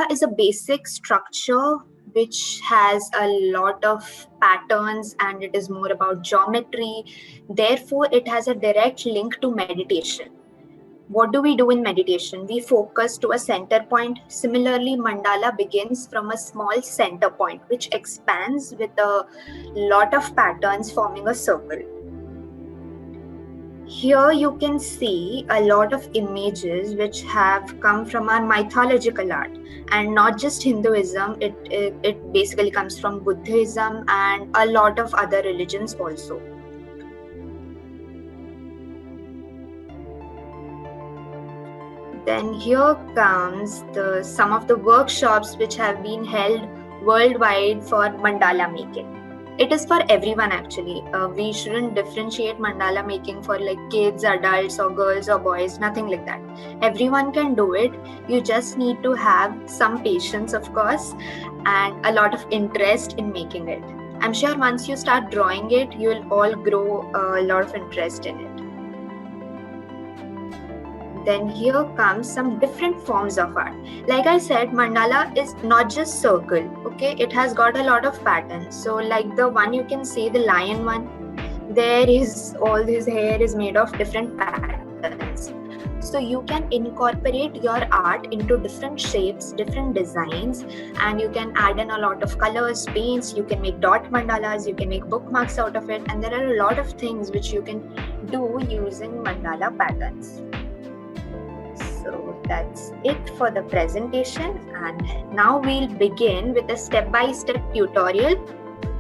mandala is a basic structure which has a lot of patterns and it is more about geometry. Therefore, it has a direct link to meditation. What do we do in meditation? We focus to a center point. Similarly, mandala begins from a small center point which expands with a lot of patterns forming a circle. Here you can see a lot of images which have come from our mythological art, and not just Hinduism, it basically comes from Buddhism and a lot of other religions also. Then here comes some of the workshops which have been held worldwide for mandala making. It is for everyone actually. We shouldn't differentiate mandala making for like kids, adults or girls or boys, nothing like that. Everyone can do it. You just need to have some patience, of course, and a lot of interest in making it. I'm sure once you start drawing it, you will all grow a lot of interest in it. Then here comes some different forms of art. Like I said, mandala is not just circle, okay? It has got a lot of patterns. So like the one you can see, the lion one, there is all his hair is made of different patterns. So you can incorporate your art into different shapes, different designs, and you can add in a lot of colors, paints, you can make dot mandalas, you can make bookmarks out of it, and there are a lot of things which you can do using mandala patterns. So that's it for the presentation, and now we'll begin with a step-by-step tutorial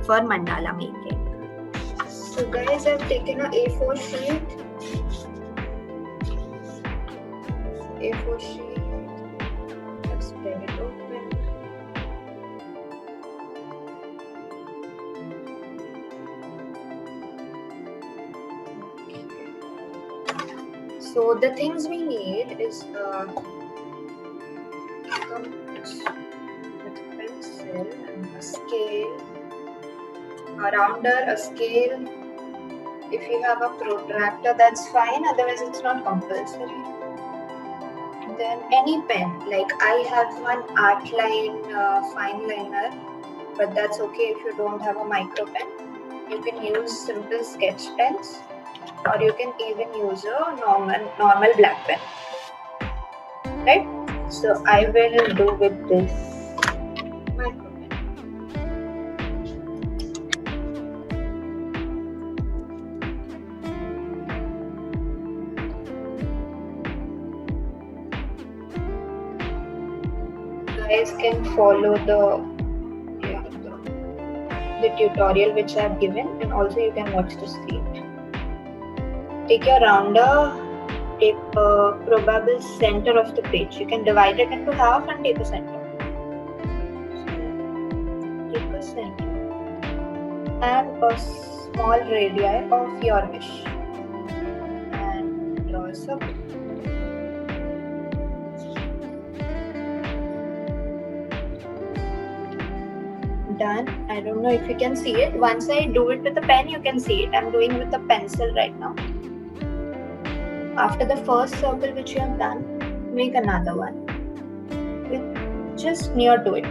for mandala making. So guys, I've taken a A4 sheet. I've spread it open. So the things we need is compass with a pencil and a scale, a rounder, a scale. If you have a protractor, that's fine, otherwise it's not compulsory. Then any pen, like I have one art line fine liner, but that's okay if you don't have a micro pen. You can use simple sketch pens, or you can even use a normal black pen, right? So I will do with this micro pen. You guys can follow the tutorial which I have given, and also you can watch the screen. Take your rounder, take a probable center of the page. You can divide it into half and take a center. So, take a center and a small radii of your wish and draw a circle. Done. I don't know if you can see it. Once I do it with the pen, you can see it. I'm doing with the pencil right now. After the first circle which you have done, make another one with just near to it.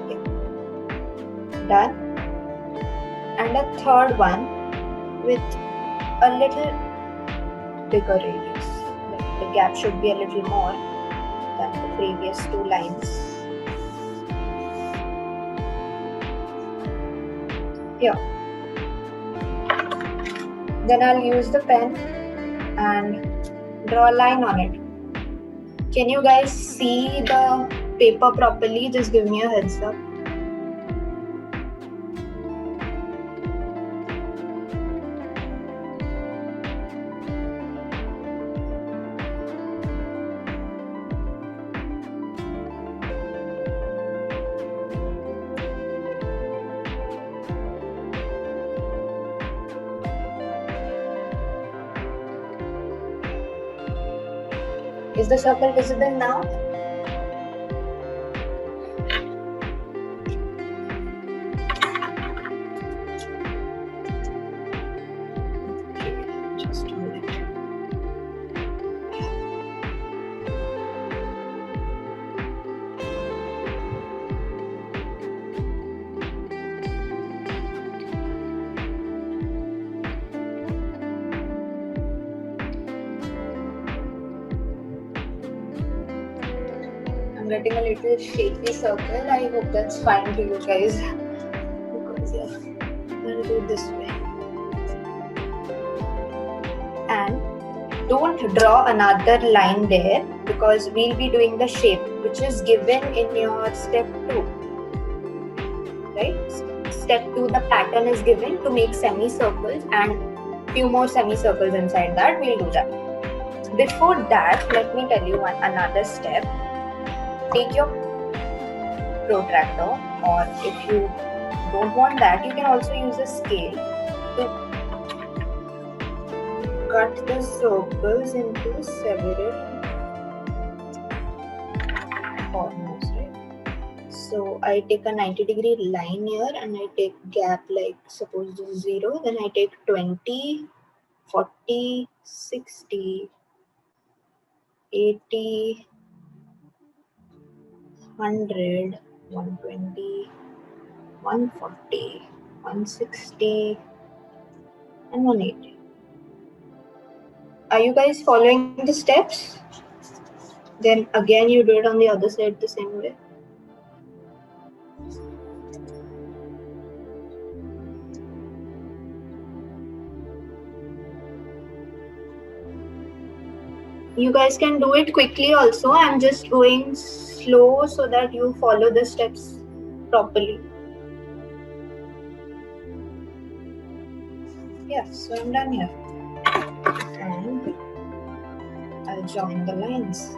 Okay. Done. And a third one with a little bigger radius. The gap should be a little more than the previous two lines. Here. Then I'll use the pen and draw a line on it. Can you guys see the paper properly? Just give me a heads up. Is the circle visible now? Okay, just a minute. I'm getting a little shaky circle. I hope that's fine to you guys. Because I'll do this way. And don't draw another line there because we'll be doing the shape which is given in your step 2. Right? Step 2, the pattern is given to make semicircles and few more semicircles inside that. We'll do that. Before that, let me tell you another step. Take your protractor, or if you don't want that, you can also use a scale to cut the circles into separate corners, right? So I take a 90-degree line here and I take gap like suppose this is 0, then I take 20, 40, 60, 80, 100, 120, 140, 160 and 180. Are you guys following the steps? Then again you do it on the other side the same way. You guys can do it quickly also. I'm just going slow so that you follow the steps properly. Yeah, so I'm done here. And I'll join the lines.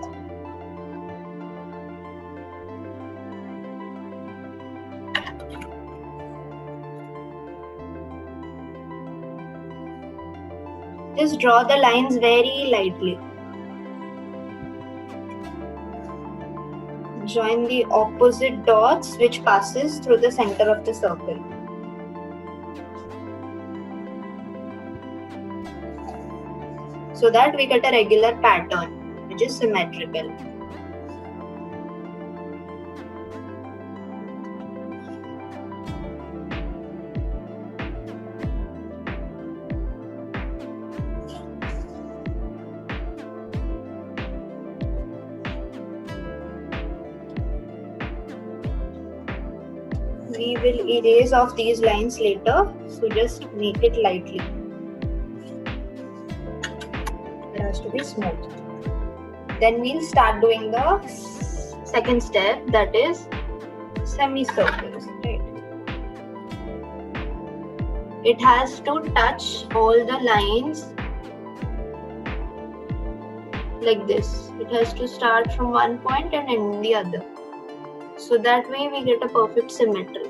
Just draw the lines very lightly. Join the opposite dots which passes through the center of the circle. So that we get a regular pattern which is symmetrical. We will erase off these lines later, so just make it lightly. It has to be smooth. Then we'll start doing the second step, that is semicircles, right? It has to touch all the lines like this. It has to start from one point and end the other. So that way we get a perfect symmetry.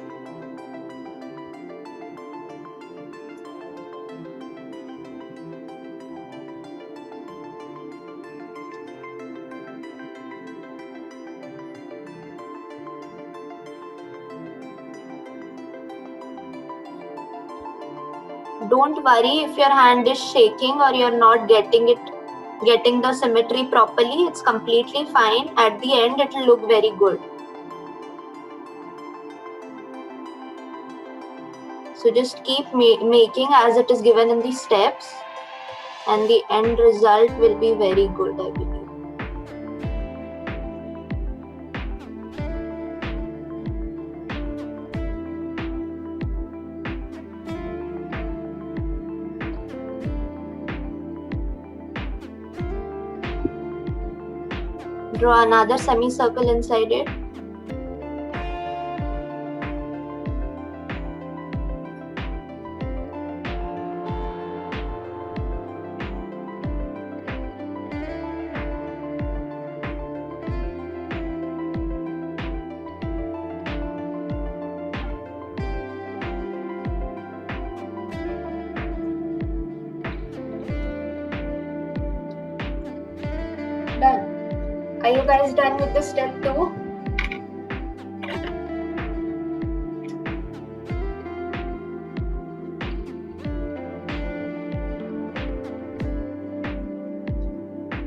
Don't worry if your hand is shaking or you're not getting the symmetry properly. It's completely fine. At the end, it will look very good. So just keep making as it is given in the steps, and the end result will be very good, I believe. Draw another semicircle inside it. Done. Are you guys done with the step 2?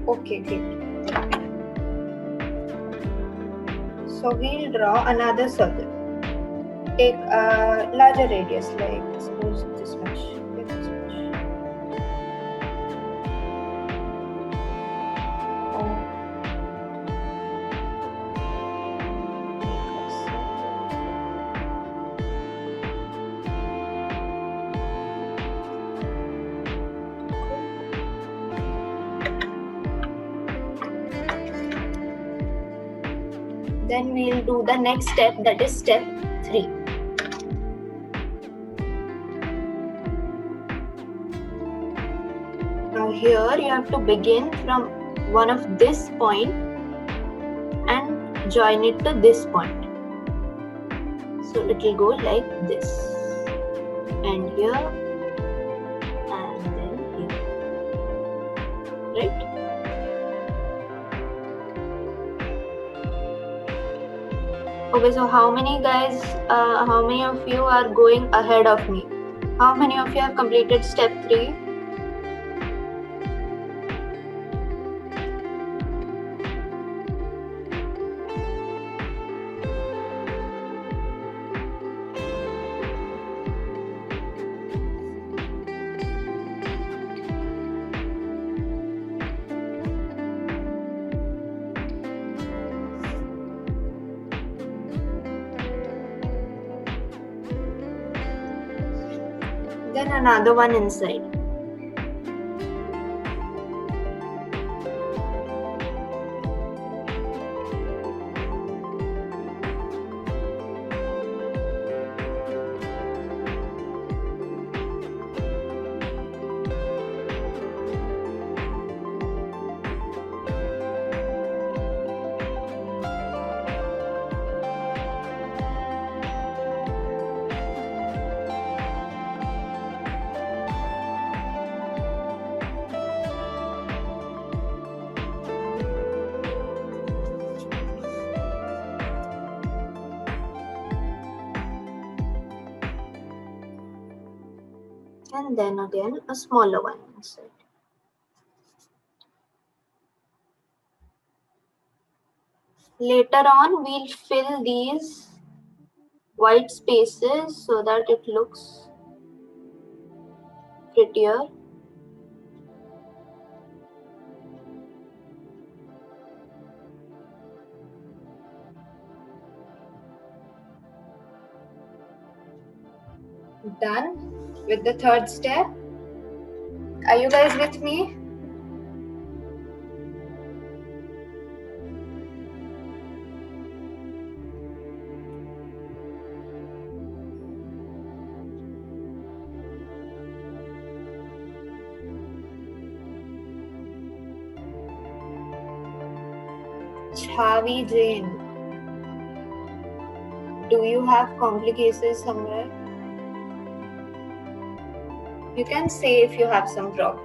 Okay, great. So we'll draw another circle. Take a larger radius, like suppose this much. Like this much. Then we'll do the next step, that is step 3. Now here you have to begin from one of this point and join it to this point. So it will go like this, and here and then here, right? Okay, so how many of you are going ahead of me? How many of you have completed step 3? Then another one inside. And then again a smaller one inside. Later on we'll fill these white spaces so that it looks prettier. Done with the third step. Are you guys with me? Chavi Jane, do you have complications somewhere? You can say if you have some problem.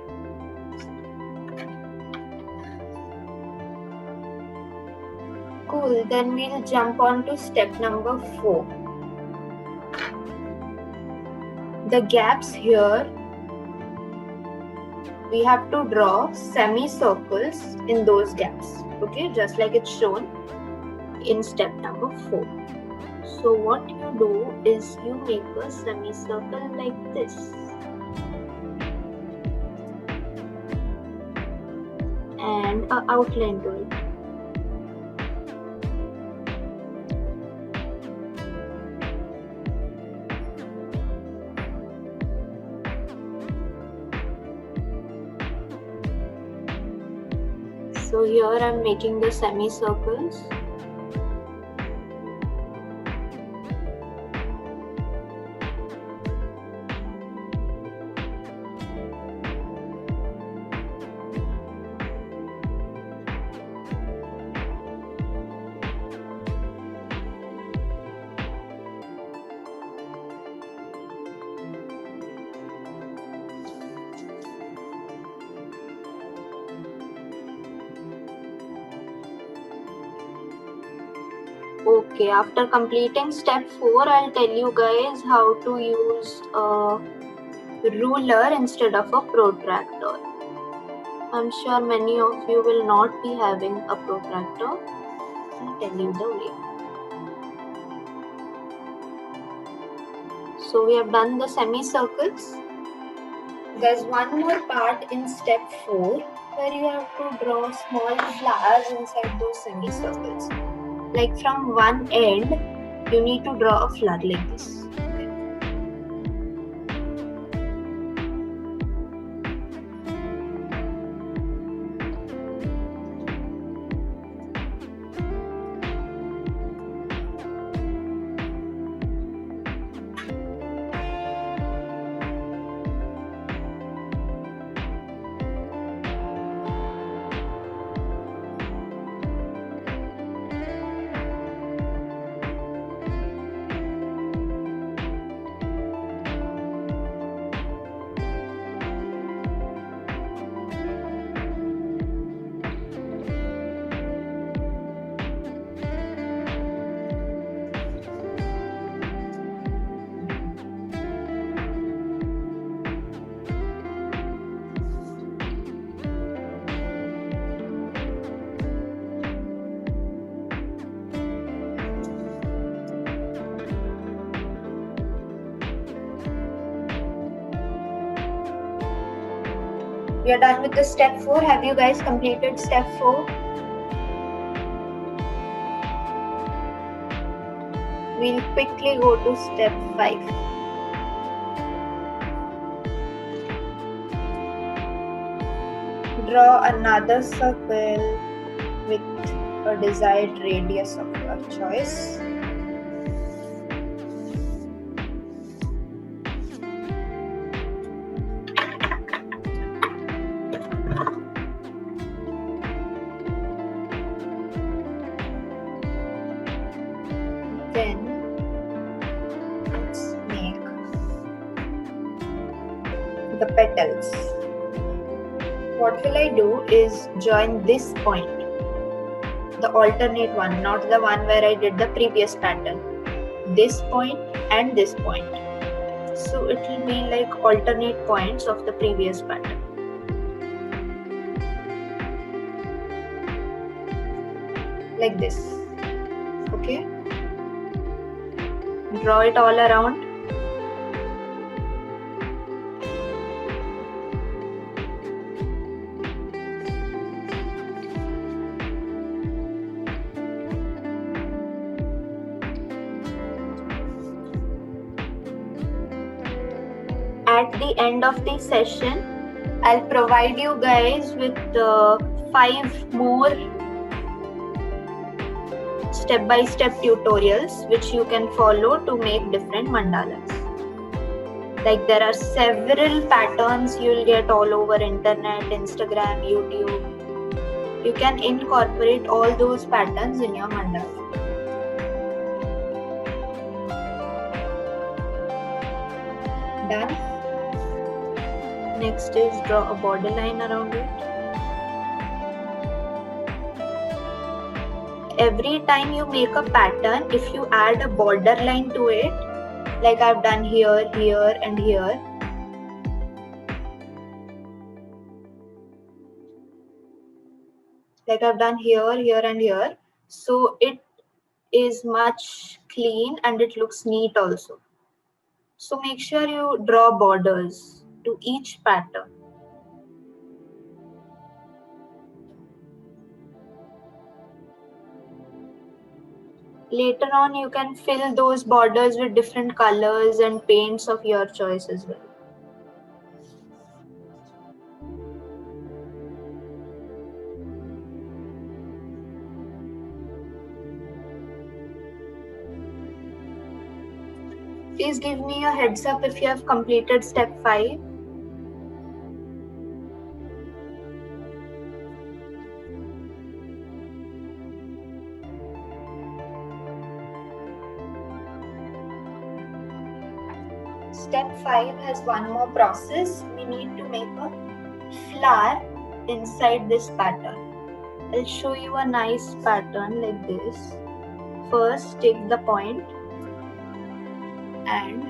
Cool, then we'll jump on to step number 4. The gaps here, we have to draw semicircles in those gaps, okay, just like it's shown in step number 4. So what you do is you make a semicircle like this. And an outline to it. So here I'm making the semicircles. Okay, after completing step 4, I'll tell you guys how to use a ruler instead of a protractor. I'm sure many of you will not be having a protractor. I'll tell you the way. So we have done the semicircles. There's one more part in step 4 where you have to draw small flowers inside those semicircles. Like from one end, you need to draw a flower like this. We are done with the step 4. Have you guys completed step 4? We'll quickly go to step 5. Draw another circle with a desired radius of your choice. Then let's make the petals. What will I do is join this point, the alternate one, not the one where I did the previous pattern. This point and this point. So it will be like alternate points of the previous pattern. Like this. Okay? Draw it all around. At the end of the session, I'll provide you guys with 5 more step-by-step tutorials which you can follow to make different mandalas. Like there are several patterns you'll get all over internet, Instagram, YouTube. You can incorporate all those patterns in your mandala. Done. Next is draw a border line around it. Every time you make a pattern, if you add a border line to it, like I've done here, here and here, like I've done here, here and here, so it is much clean and it looks neat also. So make sure you draw borders to each pattern. Later on, you can fill those borders with different colors and paints of your choice as well. Please give me a heads up if you have completed step 5. Step 5 has one more process. We need to make a flower inside this pattern. I'll show you a nice pattern like this. First, take the point and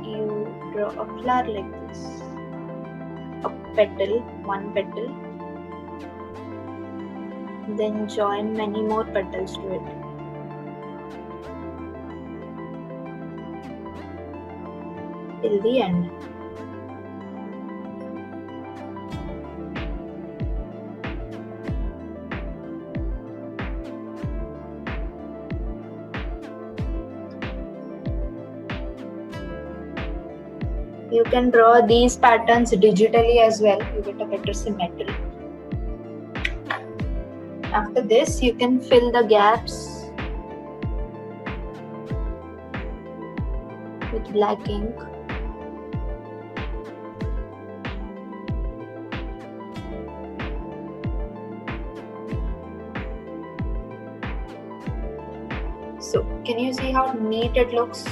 you draw a flower like this. A petal, one petal. Then join many more petals to it. Till the end. You can draw these patterns digitally as well. You get a better symmetry. After this, you can fill the gaps with black ink. So, can you see how neat it looks?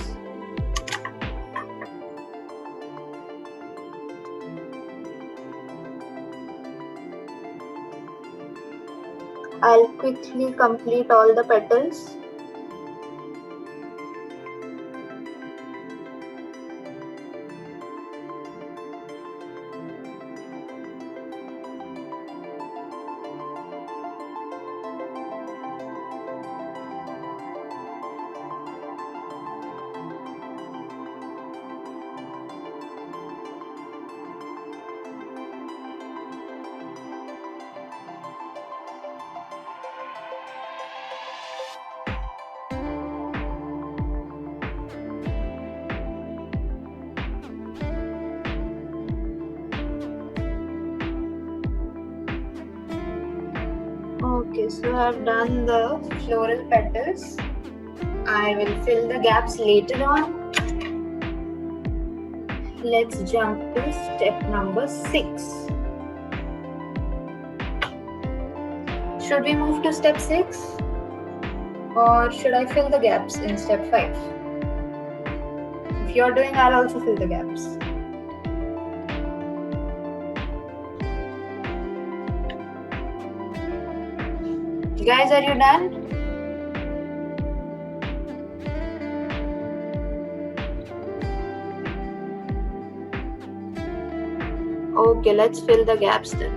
I'll quickly complete all the petals. so I've done the floral petals. I will fill the gaps later on. Let's jump to step number 6. Should we move to step 6? Or should I fill the gaps in step 5? If you're doing, I'll also fill the gaps. Guys, are you done? Okay, let's fill the gaps then.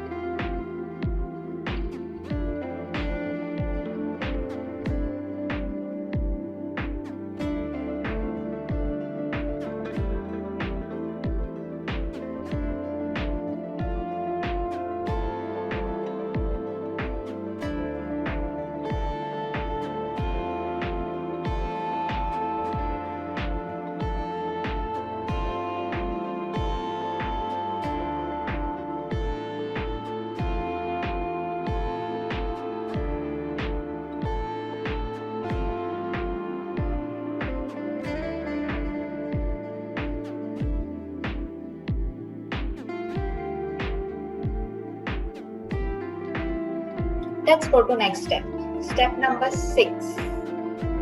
Let's go to next step. Step number 6,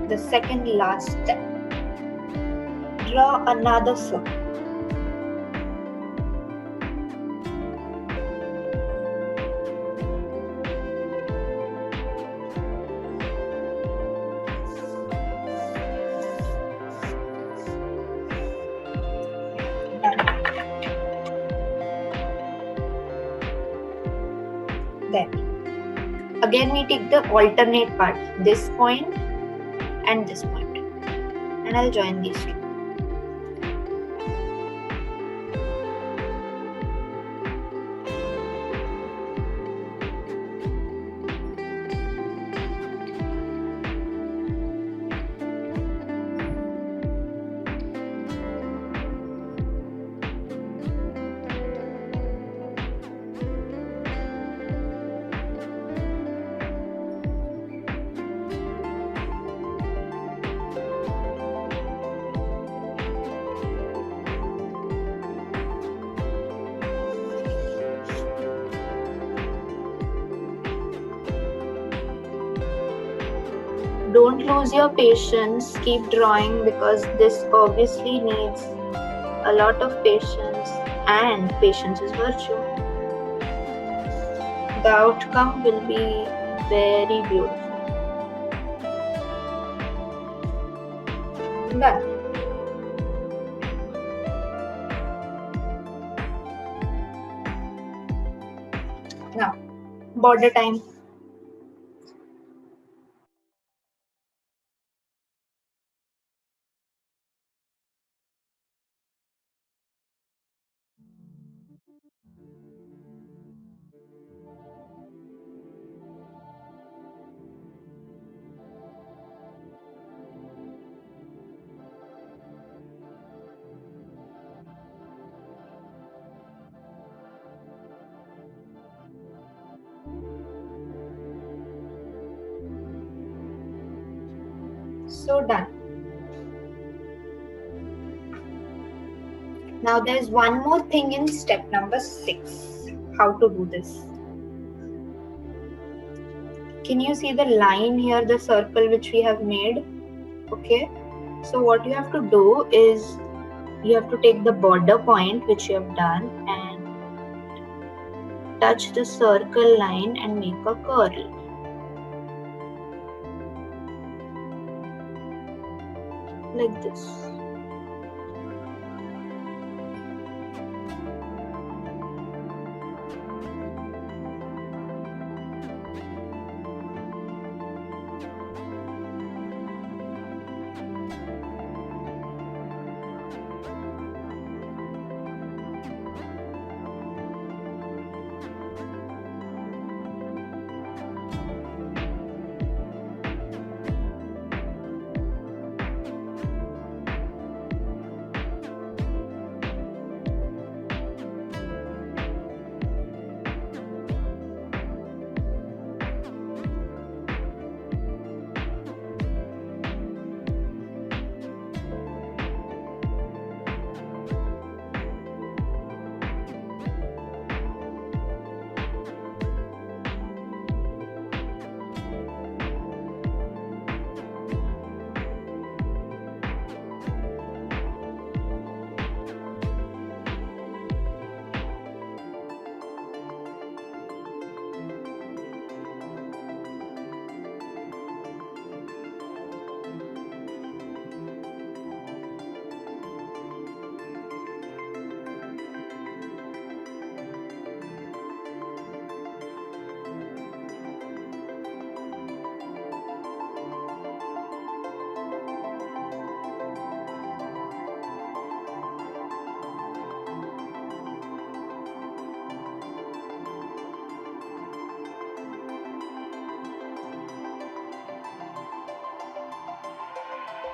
the second last step. Draw another circle. Then again we take the alternate part, this point and this point, and I'll join these two. Don't lose your patience, keep drawing, because this obviously needs a lot of patience, and patience is virtue. The outcome will be very beautiful. Done. Now, border time. So done. Now there's one more thing in step number 6. How to do this? Can you see the line here, the circle which we have made? Okay. So what you have to do is you have to take the border point which you have done and touch the circle line and make a curl. Like this.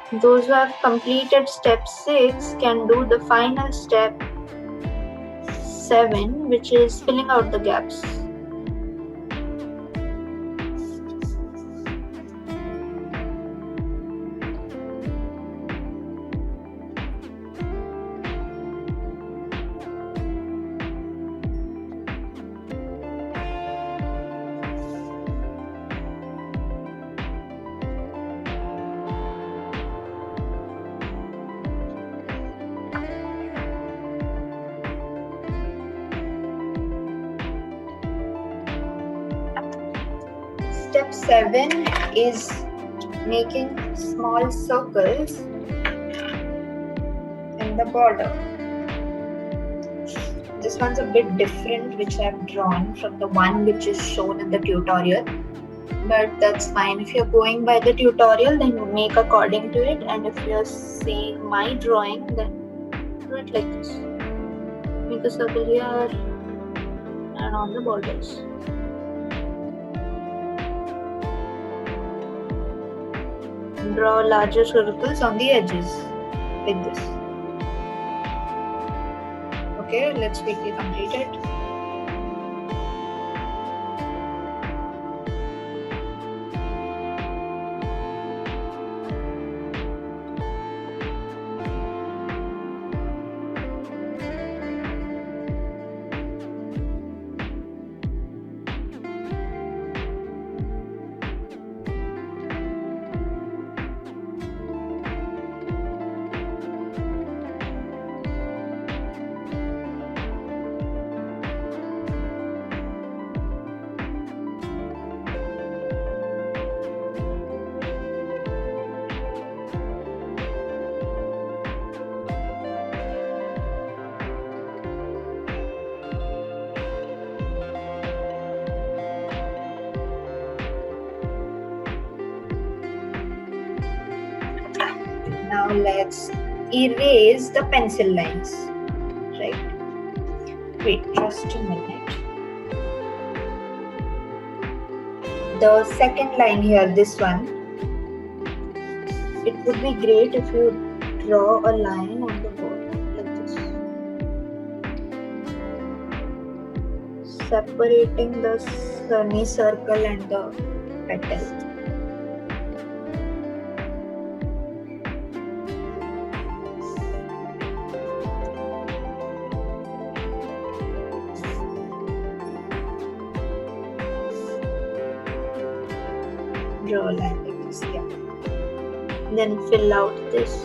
Those who have completed step 6 can do the final step 7, which is filling out the gaps. Step 7 is making small circles in the border. This one's a bit different, which I've drawn from the one which is shown in the tutorial, but that's fine. If you're going by the tutorial, then make according to it, and if you're seeing my drawing, then do it like this. Make a circle here and on the borders. Draw larger circles on the edges like this. Okay, let's quickly complete it. Now let's erase the pencil lines, right? Wait, just a minute. The second line here, this one, it would be great if you draw a line on the board like this, separating the semicircle and the petal. Draw a line like this, yeah. Then fill out this.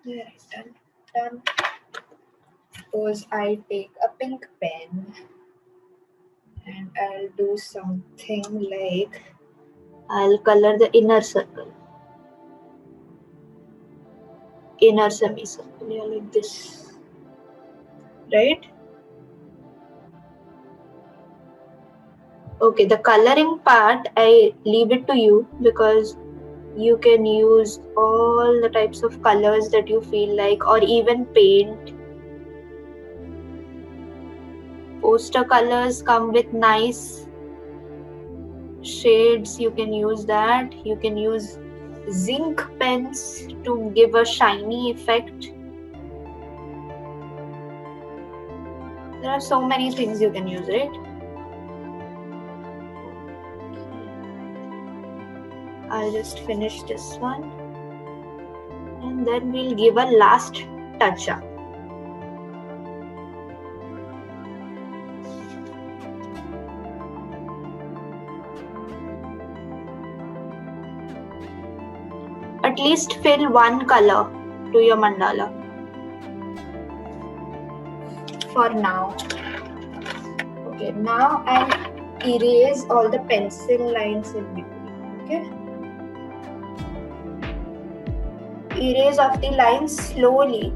Yeah, done. Suppose I take a pink pen and I'll do something like, I'll color the inner circle, inner semicircle, yeah, like this, right? Okay, the coloring part, I leave it to you because you can use all the types of colors that you feel like, or even paint. Poster colors come with nice shades, you can use that. You can use zinc pens to give a shiny effect. There are so many things you can use, right? I'll just finish this one and then we'll give a last touch up. At least fill one color to your mandala for now. Okay, now I'll erase all the pencil lines in between. Okay. erase off the line slowly